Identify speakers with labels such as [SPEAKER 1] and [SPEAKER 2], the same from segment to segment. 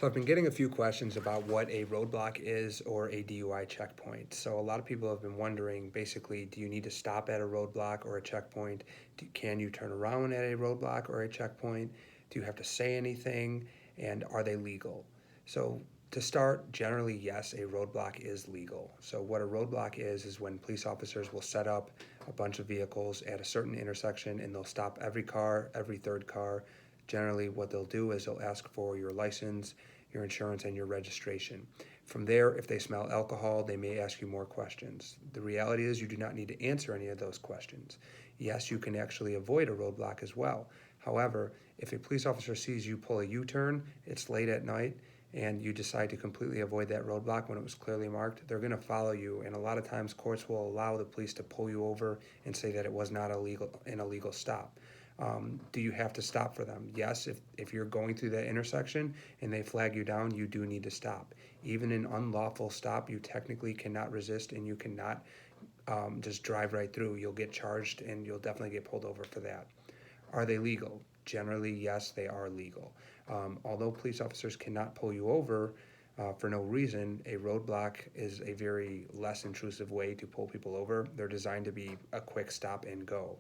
[SPEAKER 1] So I've been getting a few questions about what a roadblock is or a DUI checkpoint. So a lot of people have been wondering, basically, do you need to stop at a roadblock or a checkpoint? Can you turn around at a roadblock or a checkpoint? Do you have to say anything? And are they legal? So to start, generally, yes, a roadblock is legal. So what a roadblock is when police officers will set up a bunch of vehicles at a certain intersection and they'll stop every car, every third car. Generally, what they'll do is they'll ask for your license, your insurance, and your registration. From there, if they smell alcohol, they may ask you more questions. The reality is you do not need to answer any of those questions. Yes, you can actually avoid a roadblock as well. However, if a police officer sees you pull a U-turn, it's late at night, and you decide to completely avoid that roadblock when it was clearly marked, they're going to follow you. And a lot of times courts will allow the police to pull you over and say that it was not an illegal stop. Do you have to stop for them? Yes, if you're going through that intersection and they flag you down, you do need to stop. Even an unlawful stop, you technically cannot resist and you cannot just drive right through. You'll get charged and you'll definitely get pulled over for that. Are they legal? Generally, yes, they are legal. Although police officers cannot pull you over for no reason, a roadblock is a very less intrusive way to pull people over. They're designed to be a quick stop and go.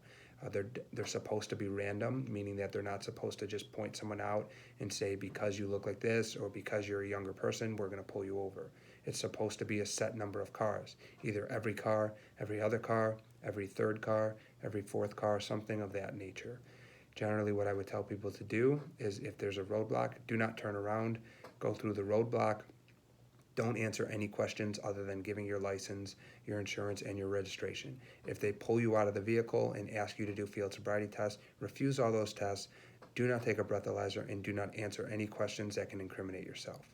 [SPEAKER 1] They're supposed to be random, meaning that they're not supposed to just point someone out and say, because you look like this or because you're a younger person, we're going to pull you over. It's supposed to be a set number of cars, either every car, every other car, every third car, every fourth car, something of that nature. Generally, what I would tell people to do is if there's a roadblock, do not turn around, go through the roadblock. Don't answer any questions other than giving your license, your insurance, and your registration. If they pull you out of the vehicle and ask you to do field sobriety tests, refuse all those tests, do not take a breathalyzer, and do not answer any questions that can incriminate yourself.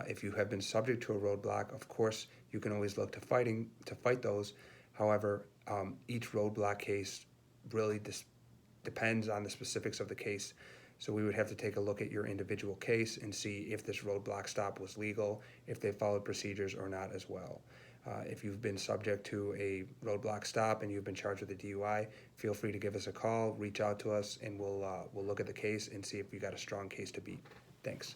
[SPEAKER 1] If you have been subject to a roadblock, of course, you can always look to fight those. However, each roadblock case really depends on the specifics of the case. So we would have to take a look at your individual case and see if this roadblock stop was legal, if they followed procedures or not as well. If you've been subject to a roadblock stop and you've been charged with a DUI, feel free to give us a call, reach out to us, and we'll look at the case and see if you got a strong case to beat. Thanks.